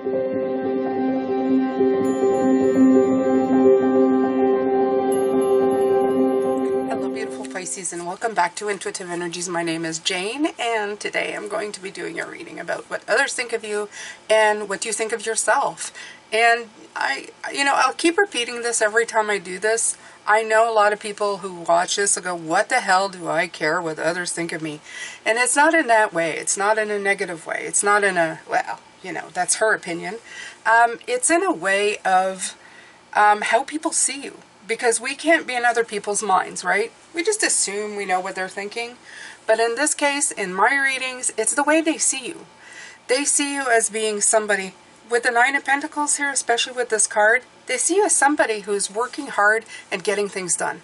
Hello beautiful Pisces, and welcome back to Intuitive Energies. My name is Jane, and today I'm going to be doing a reading about what others think of you and what you think of yourself. And I'll keep repeating this every time I do this. I know a lot of people who watch this will go, what the hell do I care what others think of me? And it's not in that way. It's not in a negative way. It's not in a, well, that's her opinion. It's in a way of how people see you. Because we can't be in other people's minds, right? We just assume we know what they're thinking. But in this case, in my readings, it's the way they see you. They see you as being somebody, with the Nine of Pentacles here, especially with this card, they see you as somebody who's working hard and getting things done.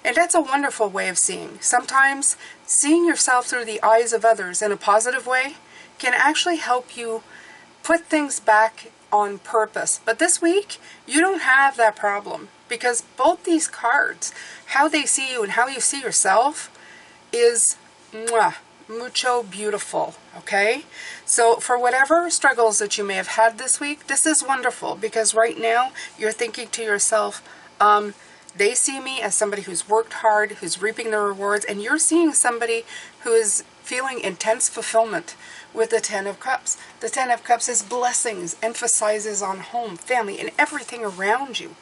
And that's a wonderful way of seeing. Sometimes seeing yourself through the eyes of others in a positive way can actually help you put things back on purpose. But this week, you don't have that problem. Because both these cards, how they see you and how you see yourself, is mucho beautiful, okay? So for whatever struggles that you may have had this week, this is wonderful. Because right now, you're thinking to yourself, they see me as somebody who's worked hard, who's reaping the rewards, and you're seeing somebody who is feeling intense fulfillment with the Ten of Cups. The Ten of Cups is blessings, emphasizes on home, family, and everything around you.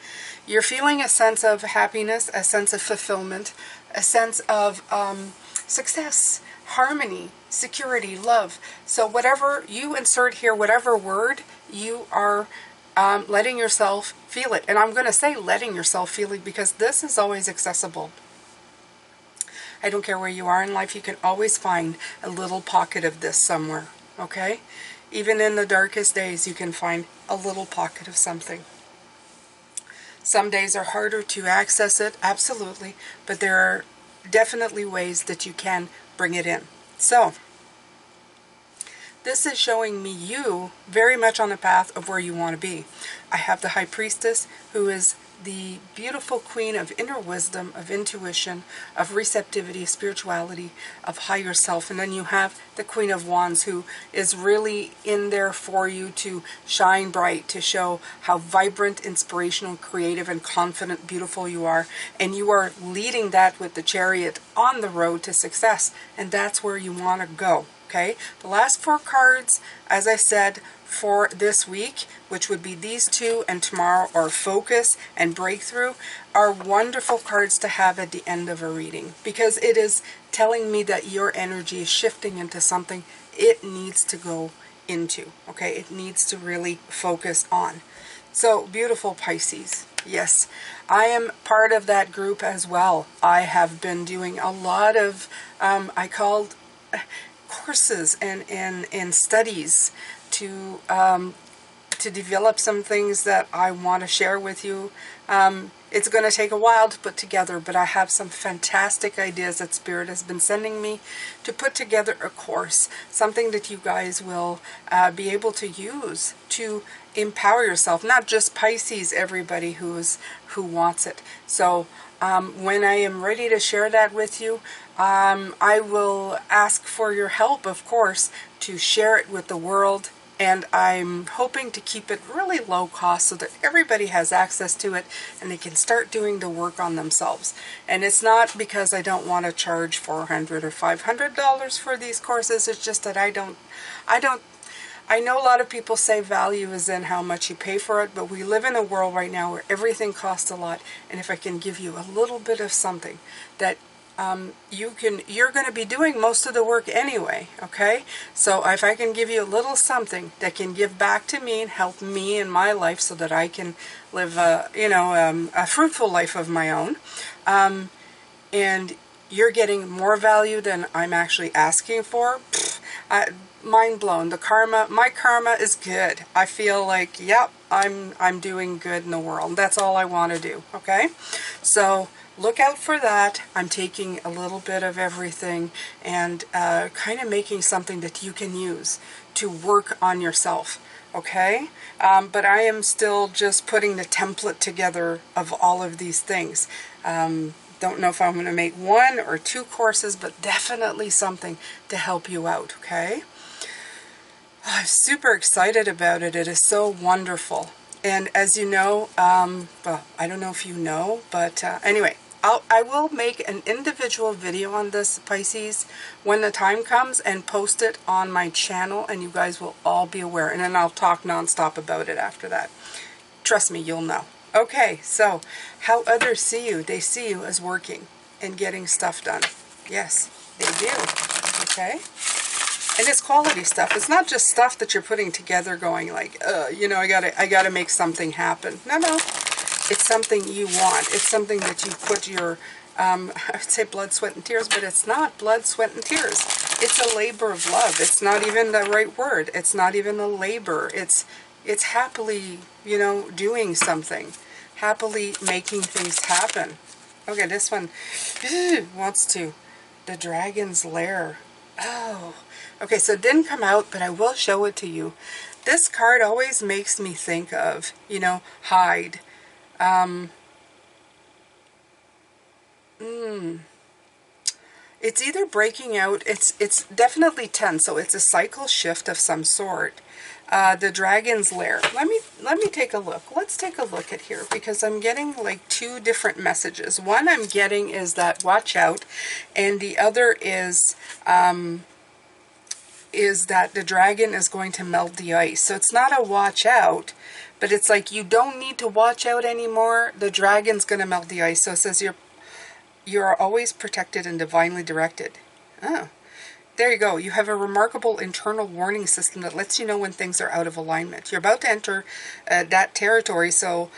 You're feeling a sense of happiness, a sense of fulfillment, a sense of success, harmony, security, love. So whatever you insert here, whatever word, you are letting yourself feel it. And I'm going to say letting yourself feel it because this is always accessible. I don't care where you are in life, you can always find a little pocket of this somewhere, okay? Even in the darkest days, you can find a little pocket of something. Some days are harder to access it, absolutely, but there are definitely ways that you can bring it in. So, this is showing me you very much on the path of where you want to be. I have the High Priestess, who is the beautiful queen of inner wisdom, of intuition, of receptivity, spirituality, of higher self. And then you have the Queen of Wands, who is really in there for you to shine bright, to show how vibrant, inspirational, creative, and confident, beautiful you are. And you are leading that with the Chariot on the road to success. And that's where you want to go. Okay? The last four cards, as I said, for this week, which would be these two and tomorrow, or Focus and Breakthrough, are wonderful cards to have at the end of a reading, because it is telling me that your energy is shifting into something it needs to go into, okay? It needs to really focus on. So, beautiful Pisces. Yes, I am part of that group as well. I have been doing a lot of, I called courses and studies to develop some things that I want to share with you. It's going to take a while to put together, but I have some fantastic ideas that Spirit has been sending me to put together a course, something that you guys will be able to use to empower yourself, not just Pisces, everybody who wants it. So when I am ready to share that with you, I will ask for your help, of course, to share it with the world. And I'm hoping to keep it really low cost so that everybody has access to it and they can start doing the work on themselves. And it's not because I don't want to charge $400 or $500 for these courses. It's just that I know a lot of people say value is in how much you pay for it, but we live in a world right now where everything costs a lot. And if I can give you a little bit of something that you're going to be doing most of the work anyway, okay? So if I can give you a little something that can give back to me and help me in my life so that I can live a fruitful life of my own, and you're getting more value than I'm actually asking for, mind blown. My karma is good. I feel like, yep, I'm doing good in the world. That's all I want to do, okay? So look out for that. I'm taking a little bit of everything and kind of making something that you can use to work on yourself, okay? But I am still just putting the template together of all of these things. Don't know if I'm going to make 1 or 2 courses, but definitely something to help you out, okay? I'm super excited about it. It is so wonderful. And as you know, well, I don't know if you know, but anyway, I will make an individual video on this, Pisces, when the time comes, and post it on my channel, and you guys will all be aware. And then I'll talk nonstop about it after that. Trust me, you'll know. Okay, so how others see you. They see you as working and getting stuff done. Yes, they do. Okay? And it's quality stuff. It's not just stuff that you're putting together going like, you know, I gotta make something happen. No, no. It's something you want. It's something that you put your, I would say blood, sweat, and tears, but it's not blood, sweat, and tears. It's a labor of love. It's not even the right word. It's not even a labor. It's happily, you know, doing something. Happily making things happen. Okay, this one wants to. The Dragon's Lair. Oh. Okay, so it didn't come out, but I will show it to you. This card always makes me think of, you know, hide. It's either breaking out, it's definitely 10, so it's a cycle shift of some sort. The Dragon's Lair. Let me take a look. Let's take a look at here, because I'm getting like two different messages. One I'm getting is that watch out, and the other is that the dragon is going to melt the ice. So it's not a watch out, but it's like you don't need to watch out anymore. The dragon's going to melt the ice. So it says you are always protected and divinely directed. Oh, there you go. You have a remarkable internal warning system that lets you know when things are out of alignment. You're about to enter that territory, so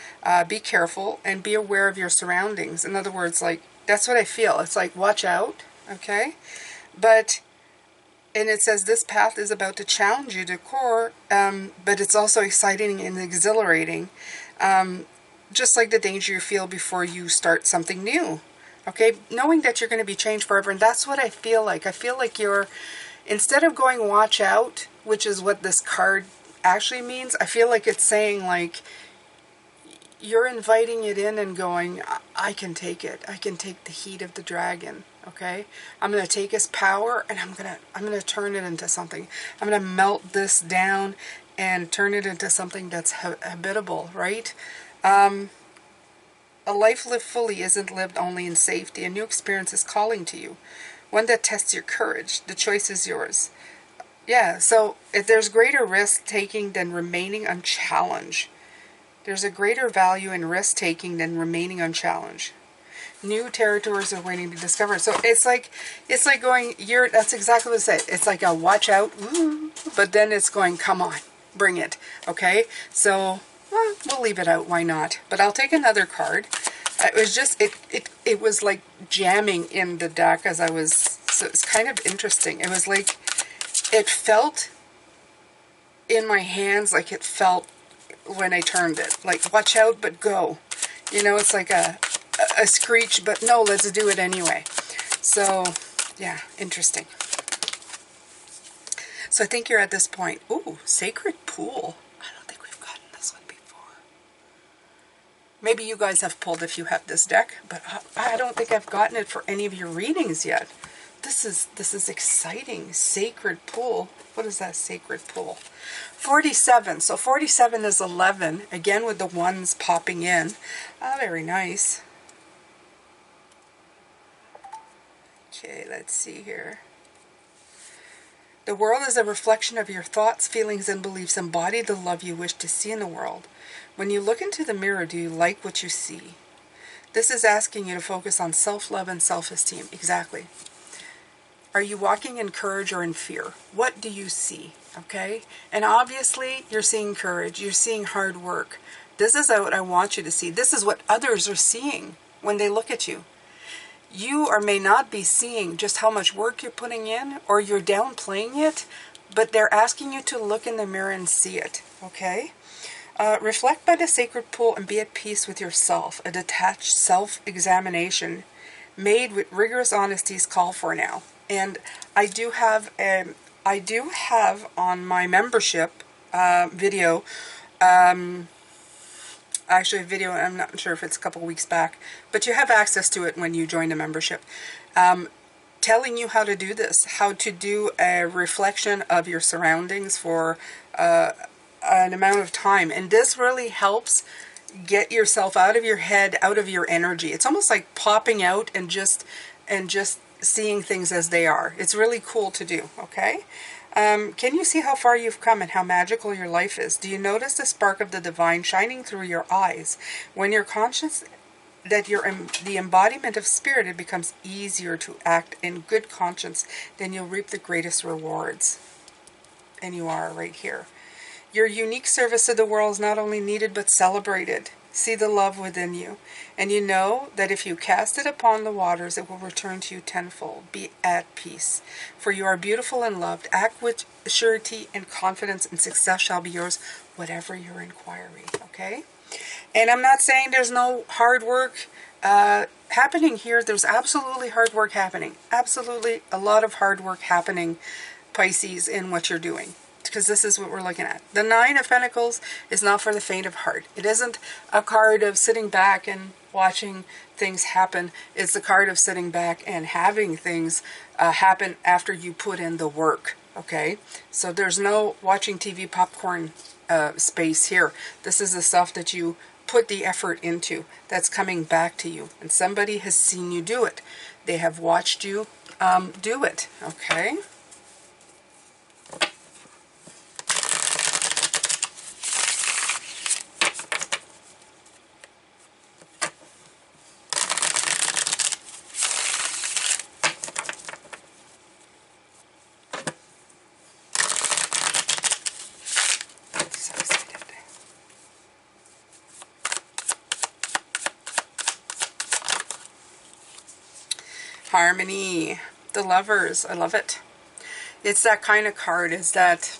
be careful and be aware of your surroundings. In other words, like, that's what I feel. It's like, watch out, okay? And it says this path is about to challenge you to core, but it's also exciting and exhilarating, just like the danger you feel before you start something new. Okay, knowing that you're going to be changed forever, and that's what I feel like. I feel like you're, instead of going watch out, which is what this card actually means, I feel like it's saying like, you're inviting it in and going, I can take it. I can take the heat of the dragon. Okay, I'm going to take his power and I'm going to turn it into something. I'm going to melt this down and turn it into something that's habitable, right? A life lived fully isn't lived only in safety. A new experience is calling to you, one that tests your courage. The choice is yours. Yeah, so if there's greater risk taking than remaining unchallenged. There's a greater value in risk taking than remaining unchallenged. New territories are waiting to be discovered. So it's like going, that's exactly what it said. It's like a watch out, ooh, but then it's going, come on, bring it. Okay, so well, we'll leave it out. Why not? But I'll take another card. It was just it was like jamming in the deck as I was. So it's kind of interesting. It was like it felt in my hands like it felt when I turned it. Like watch out, but go. You know, it's like a screech, but no, let's do it anyway. So, yeah, interesting. So I think you're at this point. Ooh, Sacred Pool. I don't think we've gotten this one before. Maybe you guys have pulled if you have this deck, but I don't think I've gotten it for any of your readings yet. This is exciting. Sacred Pool. What is that, Sacred Pool? 47. So 47 is 11. Again with the ones popping in. Very nice. Okay, let's see here. The world is a reflection of your thoughts, feelings, and beliefs. Embody the love you wish to see in the world. When you look into the mirror, do you like what you see? This is asking you to focus on self-love and self-esteem. Exactly. Are you walking in courage or in fear? What do you see? Okay? And obviously, you're seeing courage. You're seeing hard work. This is what I want you to see. This is what others are seeing when they look at you. You or may not be seeing just how much work you're putting in, or you're downplaying it, but they're asking you to look in the mirror and see it, okay? Reflect by the sacred pool and be at peace with yourself. A detached self-examination made with rigorous honesty is called for now. And I do have on my membership video, actually a video, I'm not sure if it's a couple weeks back, but you have access to it when you join the membership. telling you how to do this, how to do a reflection of your surroundings for an amount of time. And this really helps get yourself out of your head, out of your energy. It's almost like popping out and just seeing things as they are. It's really cool to do, okay? Can you see how far you've come and how magical your life is? Do you notice the spark of the divine shining through your eyes? When you're conscious that you're the embodiment of spirit, it becomes easier to act in good conscience. Then you'll reap the greatest rewards. And you are right here. Your unique service to the world is not only needed but celebrated. See the love within you, and you know that if you cast it upon the waters, it will return to you tenfold. Be at peace, for you are beautiful and loved. Act with surety and confidence, and success shall be yours, whatever your inquiry. Okay? And I'm not saying there's no hard work happening here. There's absolutely hard work happening. Absolutely a lot of hard work happening, Pisces, in what you're doing. Because this is what we're looking at. The Nine of Pentacles is not for the faint of heart. It isn't a card of sitting back and watching things happen. It's the card of sitting back and having things happen after you put in the work. Okay? So there's no watching TV popcorn space here. This is the stuff that you put the effort into that's coming back to you. And somebody has seen you do it. They have watched you do it. Okay? Harmony, the Lovers, I love it. It's that kind of card, is that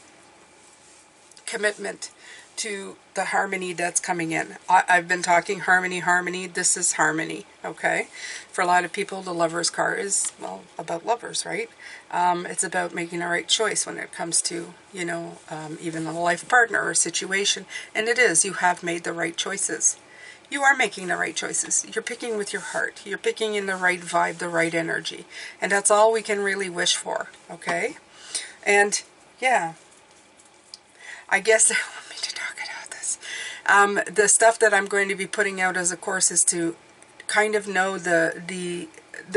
commitment to the harmony that's coming in. I've been talking harmony, this is harmony, okay? For a lot of people, the Lovers card is, well, about lovers, right? It's about making the right choice when it comes to, you know, even a life partner or situation. And it is, you have made the right choices. You are making the right choices. You're picking with your heart. You're picking in the right vibe, the right energy. And that's all we can really wish for, okay? And, yeah, I guess they want me to talk about this. The stuff that I'm going to be putting out as a course is to kind of know the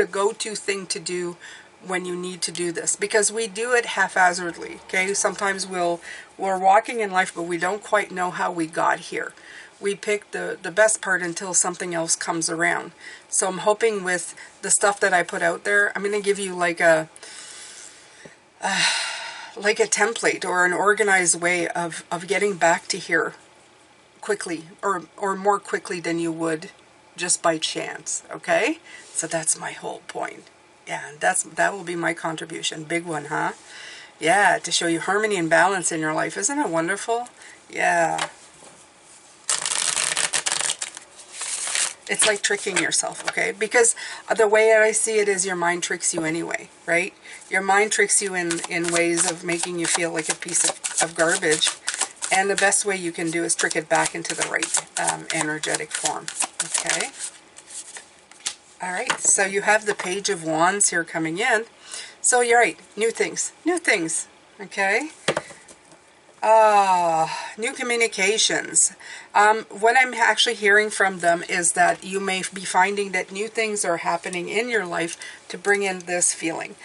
go-to thing to do when you need to do this. Because we do it haphazardly, okay? Sometimes we're walking in life, but we don't quite know how we got here. We pick the best part until something else comes around. So I'm hoping with the stuff that I put out there, I'm going to give you like a template or an organized way of getting back to here quickly, or more quickly than you would just by chance, okay? So that's my whole point. Yeah, that will be my contribution. Big one, huh? Yeah, to show you harmony and balance in your life. Isn't it wonderful? Yeah. It's like tricking yourself, okay? Because the way I see it is your mind tricks you anyway, right? Your mind tricks you in ways of making you feel like a piece of garbage. And the best way you can do is trick it back into the right energetic form, okay? All right, so you have the Page of Wands here coming in. So you're right, new things, okay? New communications. What I'm actually hearing from them is that you may be finding that new things are happening in your life to bring in this feeling.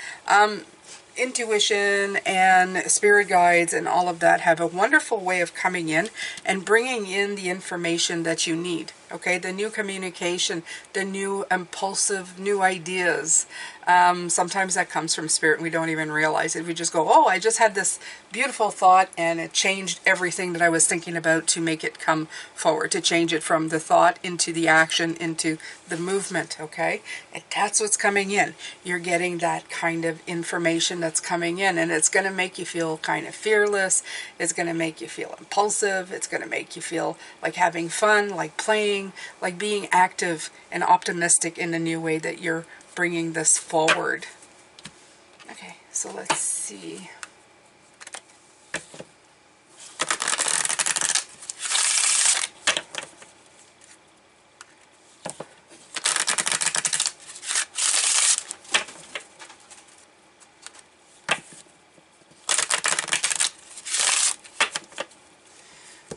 Intuition and spirit guides and all of that have a wonderful way of coming in and bringing in the information that you need. Okay, the new communication, the new impulsive, new ideas. Sometimes that comes from spirit and we don't even realize it. We just go, oh, I just had this beautiful thought and it changed everything that I was thinking about to make it come forward, to change it from the thought into the action, into the movement, okay? And that's what's coming in. You're getting that kind of information that's coming in, and it's going to make you feel kind of fearless. It's going to make you feel impulsive. It's going to make you feel like having fun, like playing, like being active and optimistic in the new way that you're bringing this forward. Okay, so let's see.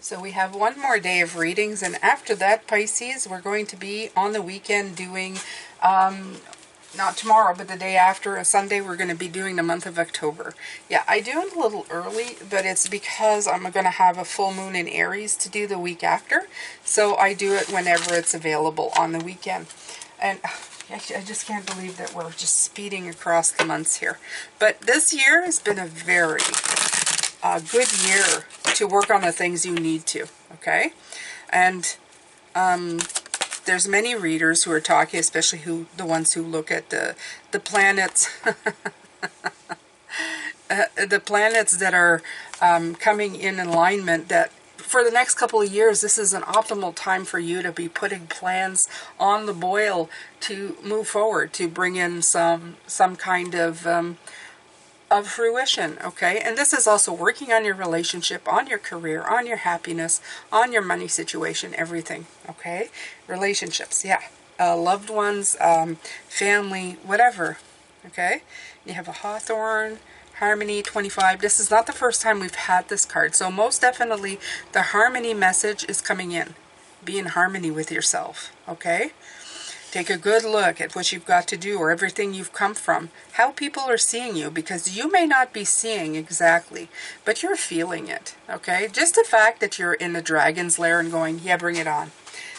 So we have one more day of readings, and after that, Pisces, we're going to be on the weekend doing, not tomorrow, but the day after, a Sunday, we're going to be doing the month of October. Yeah, I do it a little early, but it's because I'm going to have a full moon in Aries to do the week after. So I do it whenever it's available on the weekend. And I just can't believe that we're just speeding across the months here. But this year has been a very good year to work on the things you need to, okay? And there's many readers who are talking, especially the ones who look at the planets, the planets that are coming in alignment, that for the next couple of years, this is an optimal time for you to be putting plans on the boil to move forward, to bring in some kind of fruition, okay? And this is also working on your relationship, on your career, on your happiness, on your money situation, everything, okay? Relationships, yeah. Loved ones, family, whatever, okay? You have a Hawthorn, Harmony 25. This is not the first time we've had this card, so most definitely the harmony message is coming in. Be in harmony with yourself, okay? Take a good look at what you've got to do, or everything you've come from, how people are seeing you, because you may not be seeing exactly, but you're feeling it, okay? Just the fact that you're in the dragon's lair and going, yeah, bring it on.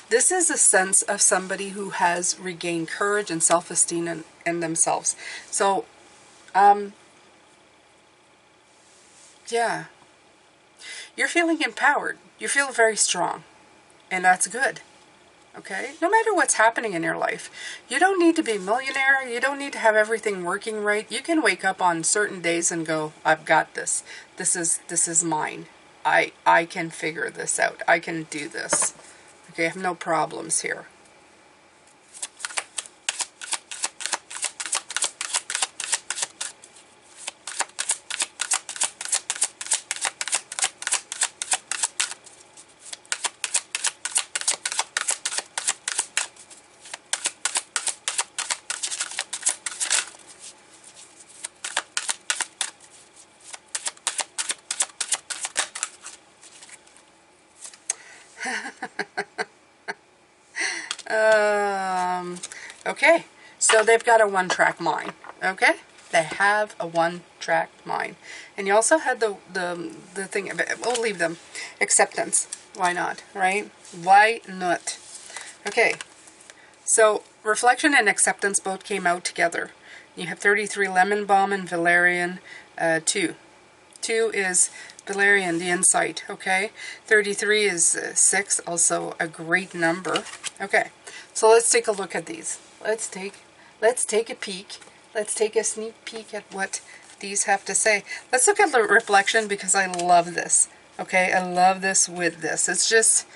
This is a sense of somebody who has regained courage and self-esteem in themselves. So, yeah, you're feeling empowered. You feel very strong, and that's good. Okay, no matter what's happening in your life, you don't need to be a millionaire. You don't need to have everything working right. You can wake up on certain days and go, I've got this. This is mine. I can figure this out. I can do this. Okay, I have no problems here. Okay, so they've got a one-track mind, okay? They have a one-track mind. And you also had the thing, we'll leave them, acceptance. Why not, right? Why not? Okay, so reflection and acceptance both came out together. You have 33 lemon balm and valerian 2. 2 is valerian, the insight, okay? 33 is 6, also a great number. Okay, so let's take a look at these. Let's take a peek. Let's take a sneak peek at what these have to say. Let's look at the reflection, because I love this. Okay, I love this with this. It's just,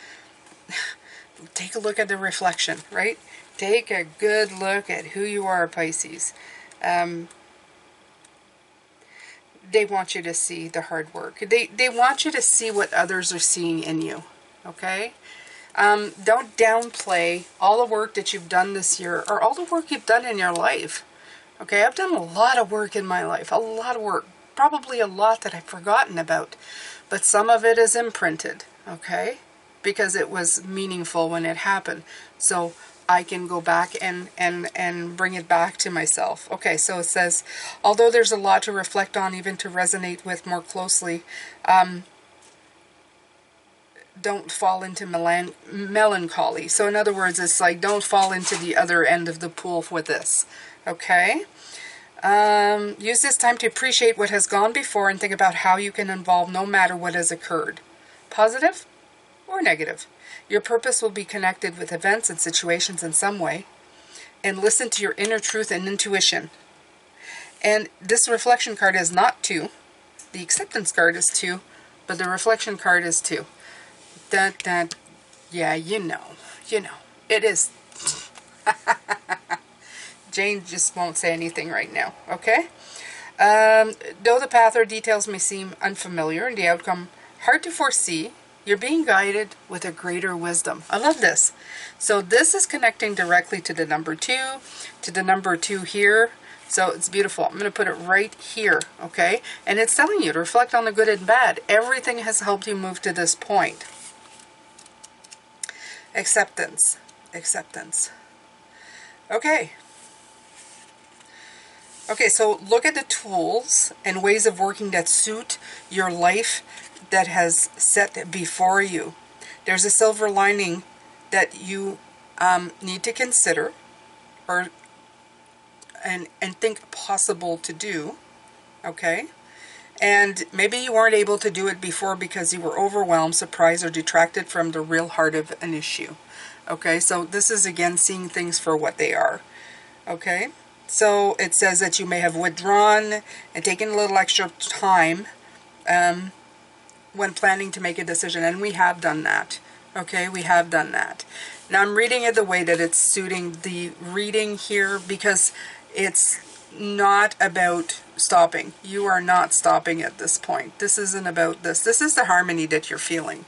take a look at the reflection, right? Take a good look at who you are, Pisces. They want you to see the hard work. They want you to see what others are seeing in you, okay? Don't downplay all the work that you've done this year, or all the work you've done in your life. Okay, I've done a lot of work in my life, a lot of work, probably a lot that I've forgotten about, but some of it is imprinted, okay, because it was meaningful when it happened. So I can go back and bring it back to myself. Okay, so it says, although there's a lot to reflect on, even to resonate with more closely, don't fall into melancholy. So in other words, it's like, don't fall into the other end of the pool with this. Okay? Use this time to appreciate what has gone before and think about how you can evolve no matter what has occurred. Positive or negative. Your purpose will be connected with events and situations in some way. And listen to your inner truth and intuition. And this reflection card is not 2. The acceptance card is 2, but the reflection card is 2. Yeah, you know, it is. Jane just won't say anything right now, okay? Though the path or details may seem unfamiliar and the outcome hard to foresee, you're being guided with a greater wisdom. I love this. So this is connecting directly to the number 2, to the number 2 here, So it's beautiful. I'm going to put it right here, okay? And it's telling you to reflect on the good and bad. Everything has helped you move to this point. Acceptance. Acceptance. Okay. Okay, so look at the tools and ways of working that suit your life that has set before you. There's a silver lining that you need to consider or and think possible to do, okay? And maybe you weren't able to do it before because you were overwhelmed, surprised, or detracted from the real heart of an issue. Okay, so this is again seeing things for what they are. Okay, so it says that you may have withdrawn and taken a little extra time when planning to make a decision, and we have done that. Okay, we have done that. Now I'm reading it the way that it's suiting the reading here because it's not about stopping. You are not stopping at this point. This isn't about this. This is the harmony that you're feeling.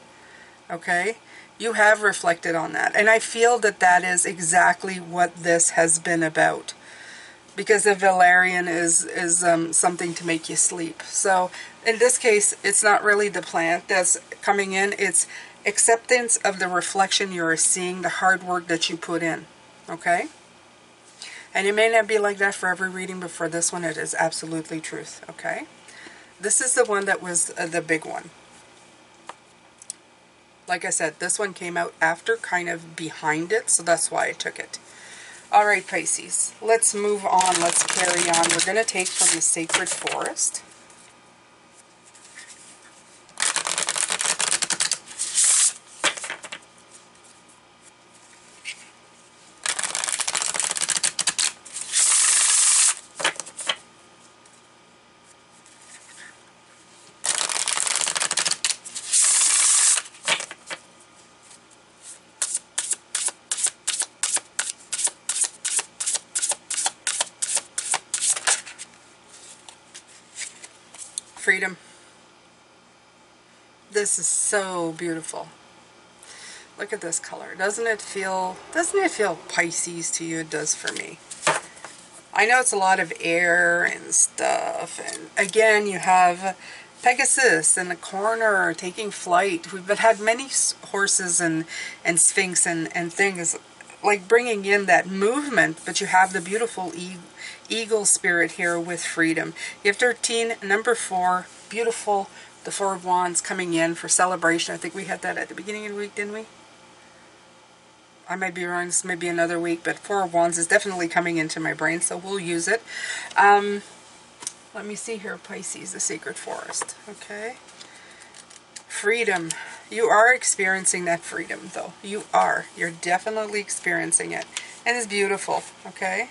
Okay? You have reflected on that. And I feel that that is exactly what this has been about. Because the valerian is something to make you sleep. So in this case, it's not really the plant that's coming in. It's acceptance of the reflection you're seeing, the hard work that you put in. Okay? And it may not be like that for every reading, but for this one, it is absolutely truth. Okay? This is the one that was the big one. Like I said, this one came out after, kind of behind it, so that's why I took it. All right, Pisces, let's move on. Let's carry on. We're going to take from the Sacred Forest. Freedom. This is so beautiful. Look at this color. Doesn't it feel Pisces to you? It does for me. I know it's a lot of air and stuff, and again you have Pegasus in the corner taking flight. We've had many horses and Sphinx and things like bringing in that movement, but you have the beautiful eagle spirit here with freedom. You have 13, number 4, beautiful, the 4 of Wands coming in for celebration. I think we had that at the beginning of the week, didn't we? I might be wrong, this may be another week, but 4 of Wands is definitely coming into my brain, so we'll use it. Let me see here, Pisces, the Sacred Forest, okay? Freedom. You are experiencing that freedom, though. You are. You're definitely experiencing it. And it's beautiful, okay?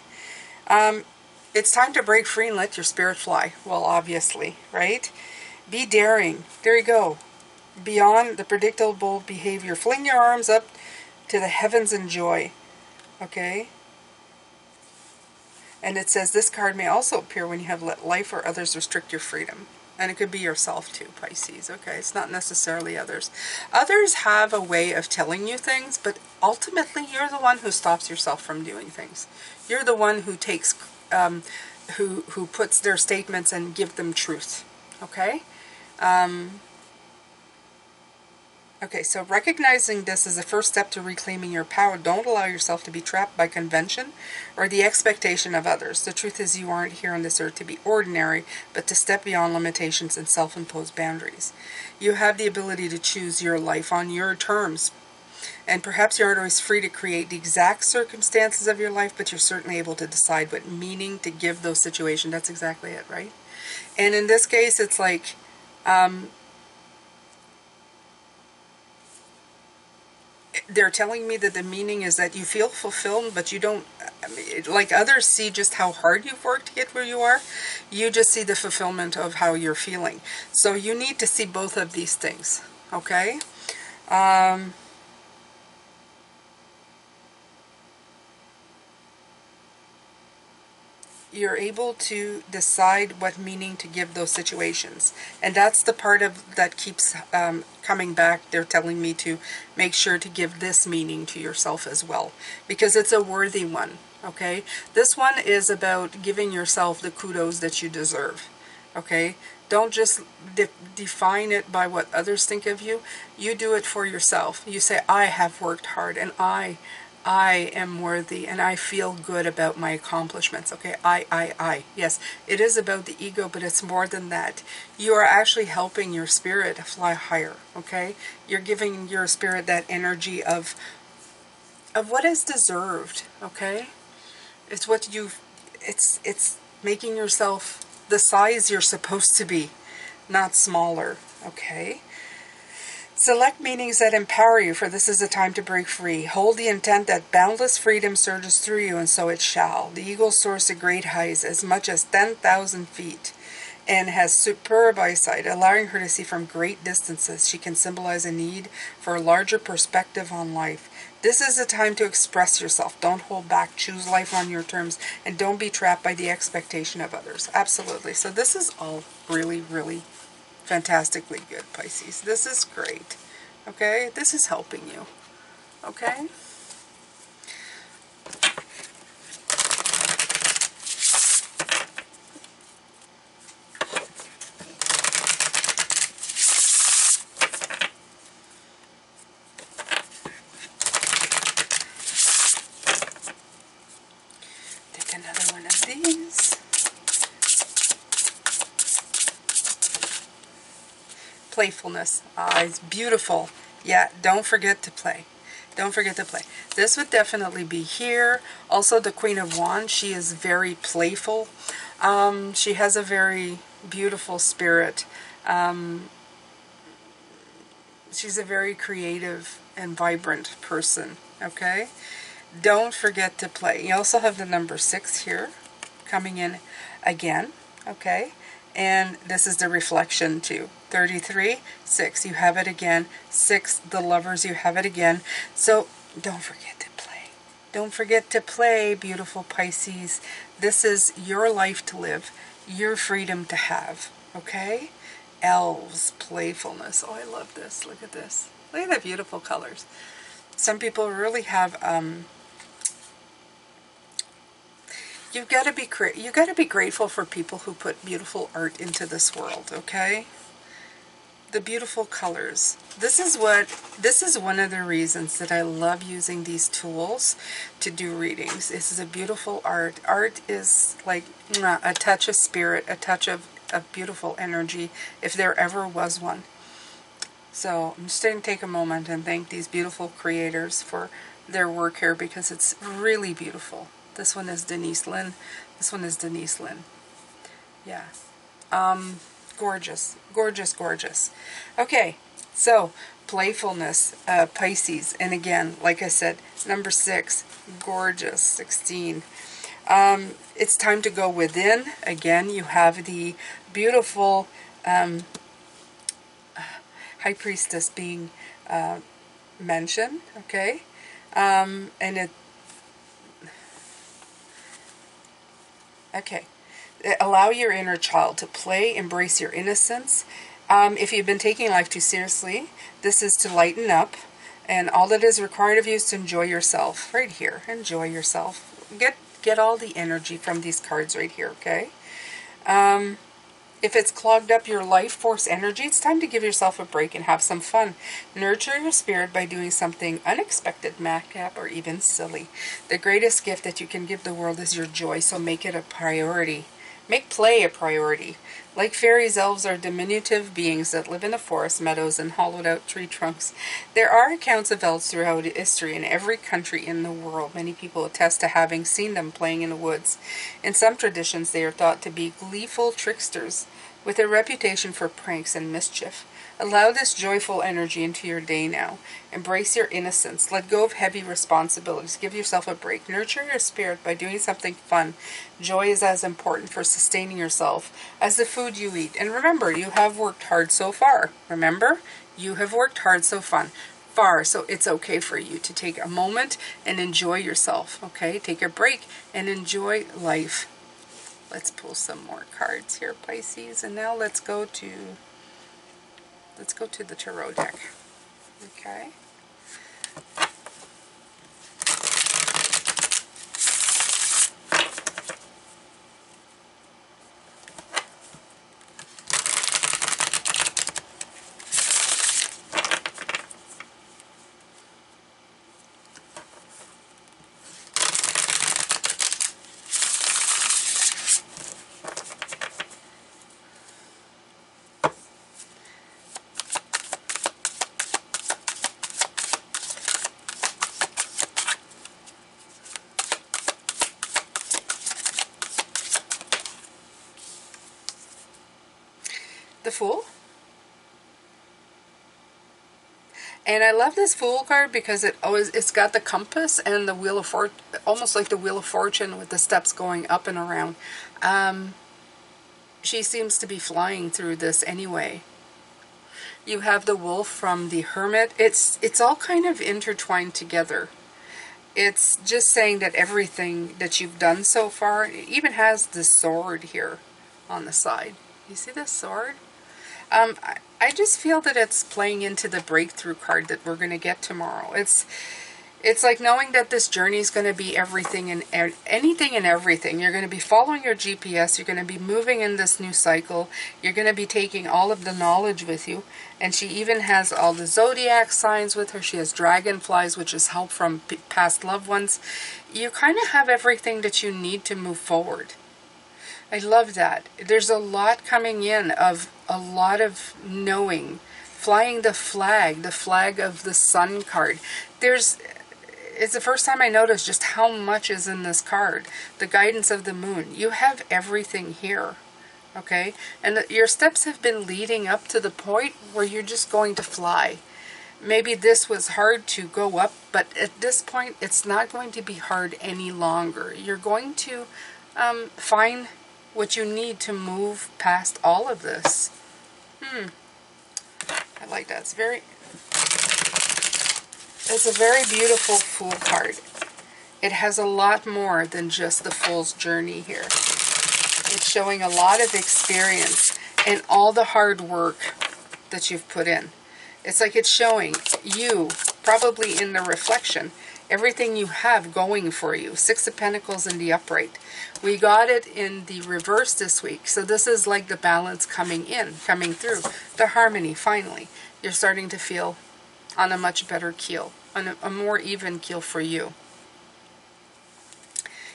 It's time to break free and let your spirit fly. Well, obviously, right? Be daring. There you go. Beyond the predictable behavior. Fling your arms up to the heavens in joy. Okay? And it says this card may also appear when you have let life or others restrict your freedom. And it could be yourself too, Pisces. Okay, it's not necessarily others. Others have a way of telling you things, but ultimately you're the one who stops yourself from doing things. You're the one who takes, who puts their statements and give them truth. Okay? Okay, so recognizing this is the first step to reclaiming your power. Don't allow yourself to be trapped by convention or the expectation of others. The truth is you aren't here on this earth to be ordinary, but to step beyond limitations and self-imposed boundaries. You have the ability to choose your life on your terms. And perhaps you aren't always free to create the exact circumstances of your life, but you're certainly able to decide what meaning to give those situations. That's exactly it, right? And in this case, it's like... they're telling me that the meaning is that you feel fulfilled, but you don't, like others see just how hard you've worked to get where you are. You just see the fulfillment of how you're feeling. So you need to see both of these things, okay? You're able to decide what meaning to give those situations. And that's the part of that keeps coming back. They're telling me to make sure to give this meaning to yourself as well, because it's a worthy one. Okay, this one is about giving yourself the kudos that you deserve. Okay, don't just define it by what others think of you. You do it for yourself. You say, I have worked hard, and I am worthy, and I feel good about my accomplishments. Okay, I. Yes, it is about the ego, but it's more than that. You are actually helping your spirit fly higher. Okay, you're giving your spirit that energy of what is deserved. Okay, it's what you, it's making yourself the size you're supposed to be, not smaller. Okay. Select meanings that empower you, for this is a time to break free. Hold the intent that boundless freedom surges through you, and so it shall. The eagle soars to great heights, as much as 10,000 feet, and has superb eyesight, allowing her to see from great distances. She can symbolize a need for a larger perspective on life. This is a time to express yourself. Don't hold back. Choose life on your terms, and don't be trapped by the expectation of others. Absolutely. So this is all really, really fantastically good, Pisces. This is great. Okay? This is helping you. Okay? Take another one of these. Playfulness. Ah, it's beautiful. Yeah, don't forget to play. Don't forget to play. This would definitely be here. Also, the Queen of Wands, she is very playful. She has a very beautiful spirit. She's a very creative and vibrant person. Okay? Don't forget to play. You also have the number 6 here coming in again. Okay? And this is the reflection too. 33, 6, you have it again. 6, the lovers, you have it again. So don't forget to play. Don't forget to play, beautiful Pisces. This is your life to live, your freedom to have. Okay? Elves, playfulness. Oh, I love this. Look at this. Look at the beautiful colors. Some people really have you've got to be grateful for people who put beautiful art into this world, okay? The beautiful colors. This is one of the reasons that I love using these tools to do readings. This is a beautiful art. Art is like a touch of spirit, a touch of beautiful energy, if there ever was one. So I'm just going to take a moment and thank these beautiful creators for their work here, because it's really beautiful. This one is Denise Lynn. This one is Denise Lynn. Yeah. Gorgeous. Gorgeous, gorgeous. Okay, so playfulness, Pisces. And again, like I said, number 6, gorgeous, 16. It's time to go within. Again, you have the beautiful High Priestess being mentioned, okay? And it, okay. Allow your inner child to play, embrace your innocence. If you've been taking life too seriously, this is to lighten up, and all that is required of you is to enjoy yourself. Right here, enjoy yourself. Get all the energy from these cards right here, okay? If it's clogged up your life force energy, it's time to give yourself a break and have some fun. Nurture your spirit by doing something unexpected, madcap, or even silly. The greatest gift that you can give the world is your joy, so make it a priority. Make play a priority. Like fairies, elves are diminutive beings that live in the forest, meadows, and hollowed-out tree trunks. There are accounts of elves throughout history in every country in the world. Many people attest to having seen them playing in the woods. In some traditions, they are thought to be gleeful tricksters with a reputation for pranks and mischief. Allow this joyful energy into your day now. Embrace your innocence. Let go of heavy responsibilities. Give yourself a break. Nurture your spirit by doing something fun. Joy is as important for sustaining yourself as the food you eat. And remember, you have worked hard so far. Remember, you have worked hard so far, so it's okay for you to take a moment and enjoy yourself. Okay, take a break and enjoy life. Let's pull some more cards here, Pisces, and now let's go to the tarot deck. Okay. The Fool. And I love this Fool card because it's got the compass and the Wheel of Fortune, almost like the Wheel of Fortune with the steps going up and around. She seems to be flying through this anyway. You have the Wolf from the Hermit. It's all kind of intertwined together. It's just saying that everything that you've done so far, it even has the sword here on the side. You see this sword? I just feel that it's playing into the breakthrough card that we're going to get tomorrow. It's like knowing that this journey is going to be everything and anything and everything. You're going to be following your GPS. You're going to be moving in this new cycle. You're going to be taking all of the knowledge with you. And she even has all the zodiac signs with her. She has dragonflies, which is help from past loved ones. You kind of have everything that you need to move forward. I love that. There's a lot coming in of a lot of knowing. Flying the flag of the Sun card. It's the first time I noticed just how much is in this card. The guidance of the moon. You have everything here. Okay? And your steps have been leading up to the point where you're just going to fly. Maybe this was hard to go up, but at this point, it's not going to be hard any longer. You're going to find what you need to move past all of this. I like that. It's a very beautiful Fool card. It has a lot more than just the Fool's journey here. It's showing a lot of experience and all the hard work that you've put in. It's like it's showing you, probably in the reflection, everything you have going for you. Six of Pentacles in the upright. We got it in the reverse this week. So this is like the balance coming through. The harmony, finally. You're starting to feel on a much better keel, on a more even keel for you.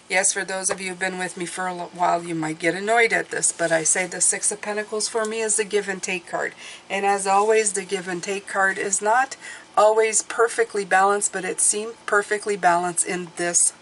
Yes, for those of you who've been with me for a while, you might get annoyed at this, but I say the Six of Pentacles for me is the give and take card. And as always, the give and take card is not always perfectly balanced, but it seemed perfectly balanced in this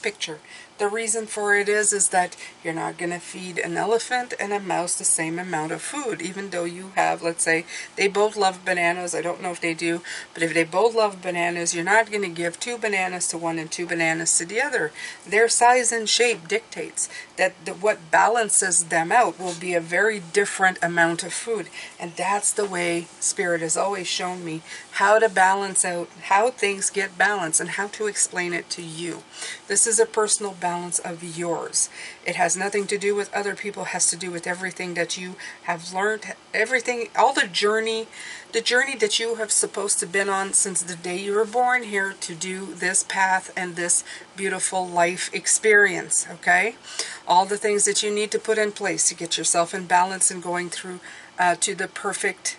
picture. The reason for it is that you're not going to feed an elephant and a mouse the same amount of food, even though you have, let's say, they both love bananas. I don't know if they do, but if they both love bananas, you're not going to give 2 bananas to one and 2 bananas to the other. Their size and shape dictates that what balances them out will be a very different amount of food. And that's the way Spirit has always shown me how to balance out, how things get balanced, and how to explain it to you. This is a personal balance of yours. It has nothing to do with other people. It has to do with everything that you have learned, everything, all the journey that you have supposed to been on since the day you were born here to do this path and this beautiful life experience, okay? All the things that you need to put in place to get yourself in balance and going through to the perfect,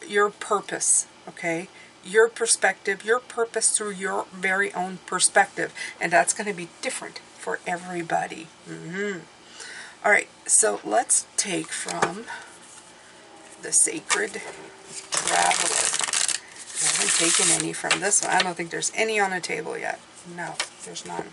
your purpose, okay? Your perspective, your purpose through your very own perspective. And that's going to be different for everybody. All right, so let's take from the Sacred Traveler. I haven't taken any from this one. I don't think there's any on the table yet. No, there's none.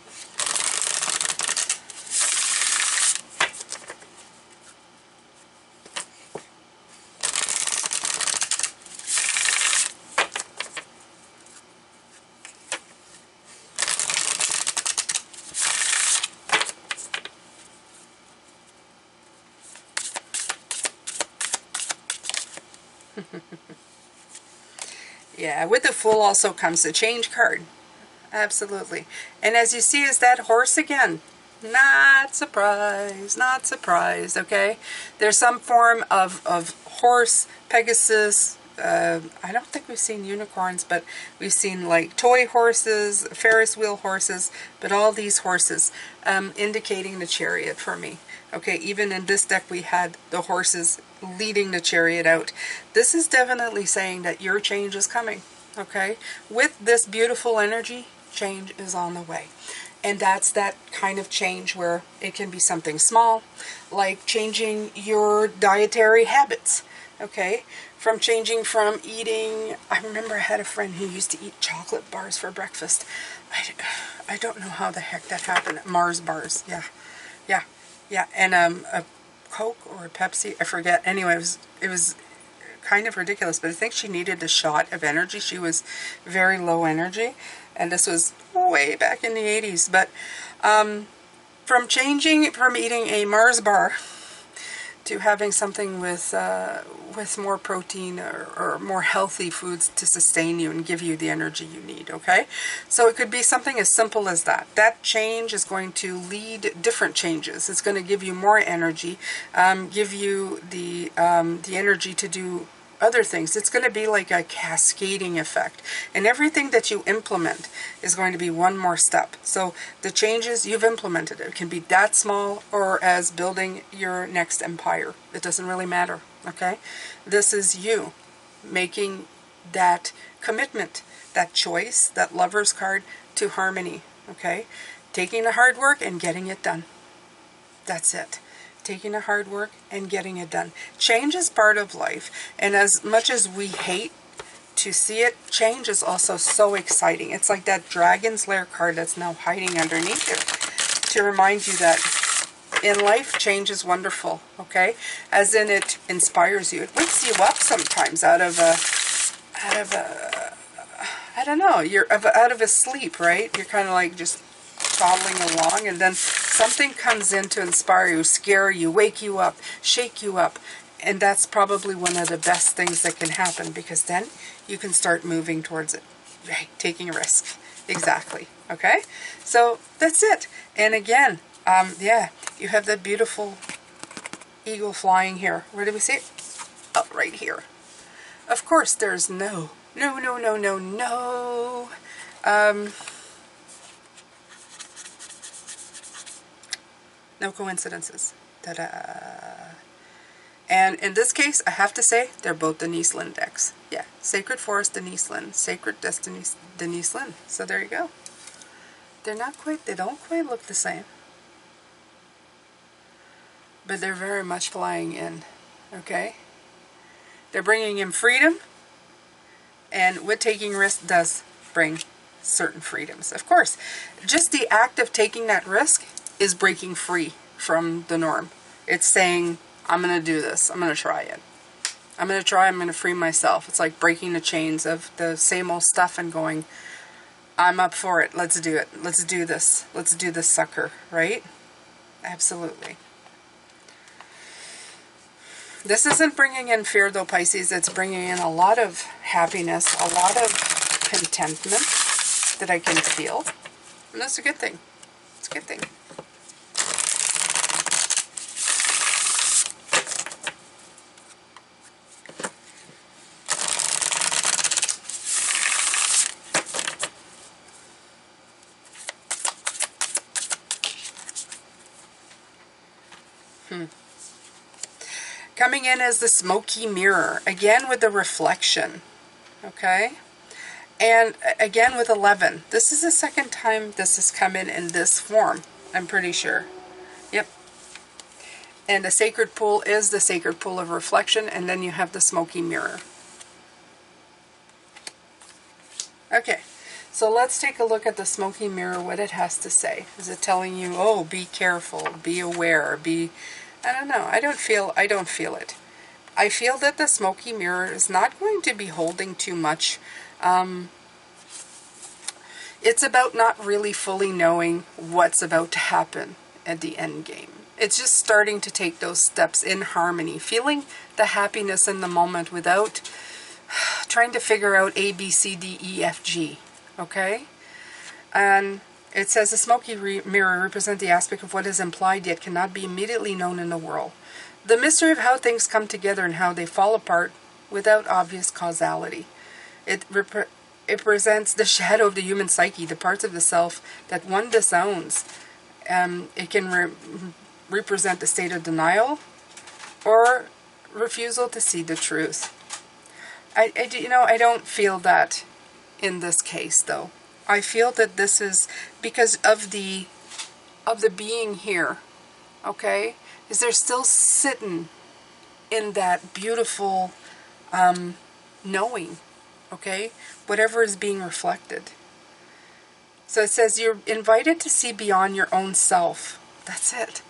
Yeah, with the Fool also comes the Change card. Absolutely. And as you see, is that horse again. Not surprised, not surprised, okay? There's some form of horse, Pegasus. I don't think we've seen unicorns, but we've seen like toy horses, Ferris wheel horses, but all these horses indicating the Chariot for me. Okay, even in this deck we had the horses leading the Chariot out. This is definitely saying that your change is coming, okay? With this beautiful energy, change is on the way. And that's that kind of change where it can be something small, like changing your dietary habits, okay? From changing from eating, I remember I had a friend who used to eat chocolate bars for breakfast. I don't know how the heck that happened. Mars bars, yeah. And a Coke or a Pepsi, I forget. Anyway, it was kind of ridiculous, but I think she needed a shot of energy. She was very low energy, and this was way back in the 80s. But from eating a Mars bar to having something with more protein or more healthy foods to sustain you and give you the energy you need, okay? So it could be something as simple as that. That change is going to lead different changes. It's going to give you more energy, give you the energy to do other things. It's going to be like a cascading effect. And everything that you implement is going to be one more step. So the changes you've implemented, it can be that small or as building your next empire. It doesn't really matter, okay? This is you making that commitment, that choice, that lover's card to harmony, okay? Taking the hard work and getting it done. That's it. Taking the hard work and getting it done. Change is part of life, and as much as we hate to see it, change is also so exciting. It's like that Dragon's Lair card that's now hiding underneath it to remind you that in life, change is wonderful, okay? As in, it inspires you. It wakes you up sometimes out of a I don't know, out of a sleep, right? You're kind of like just toddling along, and then something comes in to inspire you, scare you, wake you up, shake you up, and that's probably one of the best things that can happen, because then you can start moving towards it, right? Taking a risk. Exactly. Okay? So that's it. And again, yeah, you have that beautiful eagle flying here. Where do we see it? Oh, right here. Of course, there's no coincidences. Ta-da! And in this case, I have to say, they're both Denise Linn decks. Yeah, Sacred Forest, Denise Linn. Sacred Destiny, Denise Linn. So there you go. They don't quite look the same. But they're very much flying in, okay? They're bringing in freedom, and what taking risk does bring certain freedoms. Of course, just the act of taking that risk is breaking free from the norm. It's saying, I'm going to do this. I'm going to try it. I'm going to free myself. It's like breaking the chains of the same old stuff and going, I'm up for it. Let's do it. Let's do this. Let's do this sucker, right? Absolutely. This isn't bringing in fear, though, Pisces. It's bringing in a lot of happiness, a lot of contentment that I can feel. And that's a good thing. It's a good thing. Coming in as the smoky mirror, again with the reflection, okay? And again with 11. This is the second time this has come in this form, I'm pretty sure. Yep. And the sacred pool is the sacred pool of reflection, and then you have the smoky mirror. Okay, so let's take a look at the smoky mirror, what it has to say. Is it telling you, oh, be careful, be aware, be... I don't know. I don't feel it. I feel that the smoky mirror is not going to be holding too much. It's about not really fully knowing what's about to happen at the end game. It's just starting to take those steps in harmony, feeling the happiness in the moment without trying to figure out A, B, C, D, E, F, G. Okay? And it says the smoky mirror represents the aspect of what is implied yet cannot be immediately known in the world. The mystery of how things come together and how they fall apart without obvious causality. It presents the shadow of the human psyche, the parts of the self that one disowns. It can represent a state of denial or refusal to see the truth. I don't feel that in this case, though. I feel that this is because of the being here, okay? Is they're still sitting in that beautiful knowing, okay? Whatever is being reflected. So it says you're invited to see beyond your own self. That's it.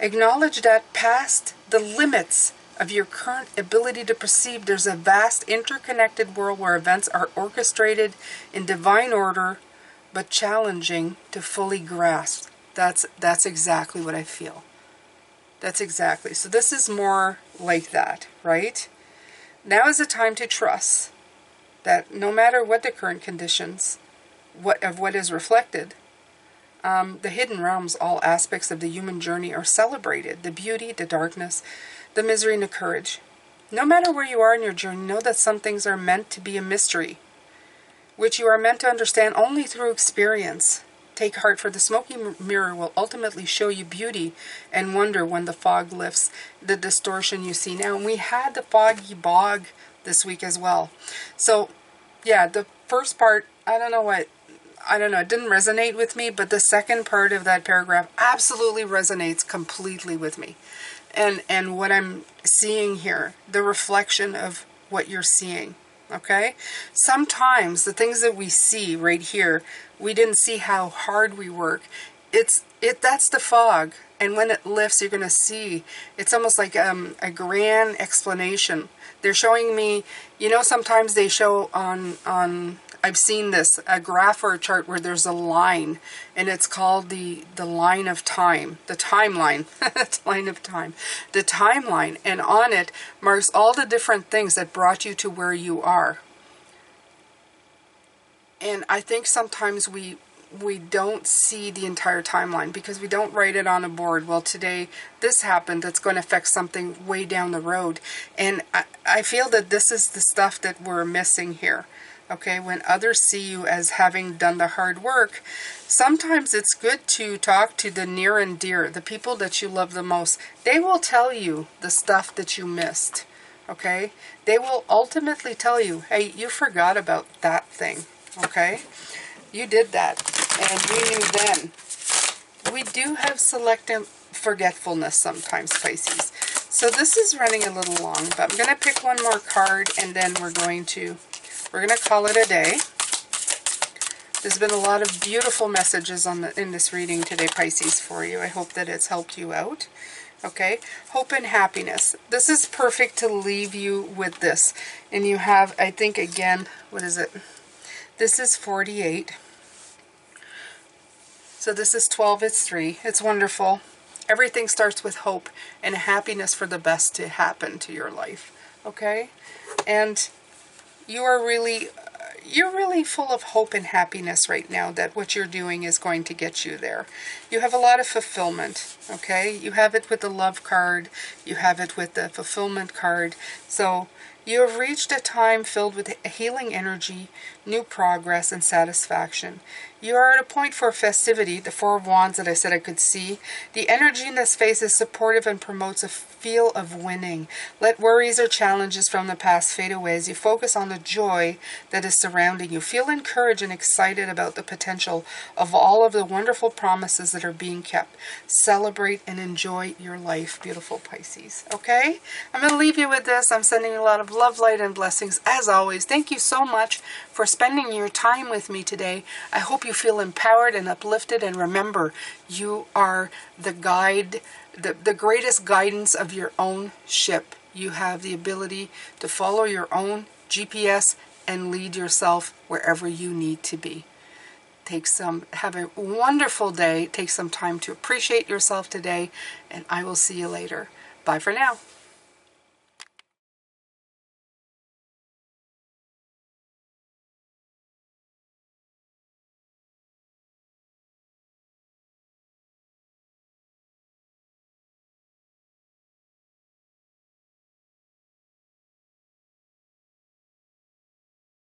Acknowledge that past the limits of your current ability to perceive, there's a vast interconnected world where events are orchestrated in divine order, but challenging to fully grasp. That's exactly what I feel. That's exactly. So this is more like that, right? Now is the time to trust that no matter what the current conditions, what is reflected, the hidden realms, all aspects of the human journey are celebrated. The beauty, the darkness, the misery, and the courage. No matter where you are in your journey, know that some things are meant to be a mystery, which you are meant to understand only through experience. Take heart, for the smoky mirror will ultimately show you beauty and wonder when the fog lifts the distortion you see now. And we had the foggy bog this week as well. So, yeah, the first part, I don't know, it didn't resonate with me, but the second part of that paragraph absolutely resonates completely with me. And what I'm seeing here, the reflection of what you're seeing. Okay? Sometimes the things that we see right here, we didn't see how hard we work. That's the fog. And when it lifts, you're going to see. It's almost like a grand explanation. They're showing me, sometimes they show on I've seen this, a graph or a chart where there's a line, and it's called the line of time, the timeline, line of time, the timeline, and on it marks all the different things that brought you to where you are. And I think sometimes we don't see the entire timeline because we don't write it on a board. Well, today this happened that's going to affect something way down the road. And I feel that this is the stuff that we're missing here. Okay, when others see you as having done the hard work, sometimes it's good to talk to the near and dear, the people that you love the most. They will tell you the stuff that you missed. Okay, they will ultimately tell you, hey, you forgot about that thing. Okay, you did that, and you knew then. We do have selective forgetfulness sometimes, Pisces. So this is running a little long, but I'm going to pick one more card, and then we're going to call it a day. There's been a lot of beautiful messages in this reading today, Pisces, for you. I hope that it's helped you out. Okay, hope and happiness. This is perfect to leave you with this. And you have, I think, again, what is it? This is 48. So this is 12, it's 3. It's wonderful. Everything starts with hope and happiness for the best to happen to your life. Okay? And you're really full of hope and happiness right now that what you're doing is going to get you there. You have a lot of fulfillment, okay? You have it with the love card. You have it with the fulfillment card. So you have reached a time filled with healing energy, new progress, and satisfaction. You are at a point for festivity, the Four of Wands that I said I could see. The energy in this phase is supportive and promotes a feel of winning. Let worries or challenges from the past fade away as you focus on the joy that is surrounding you. Feel encouraged and excited about the potential of all of the wonderful promises that are being kept. Celebrate and enjoy your life, beautiful Pisces. Okay? I'm going to leave you with this. I'm sending you a lot of love, light, and blessings. As always, thank you so much for spending your time with me today. I hope you feel empowered and uplifted, and remember, you are the guide, the greatest guidance of your own ship. You have the ability to follow your own GPS and lead yourself wherever you need to be. Have a wonderful day. Take some time to appreciate yourself today, and I will see you later. Bye for now.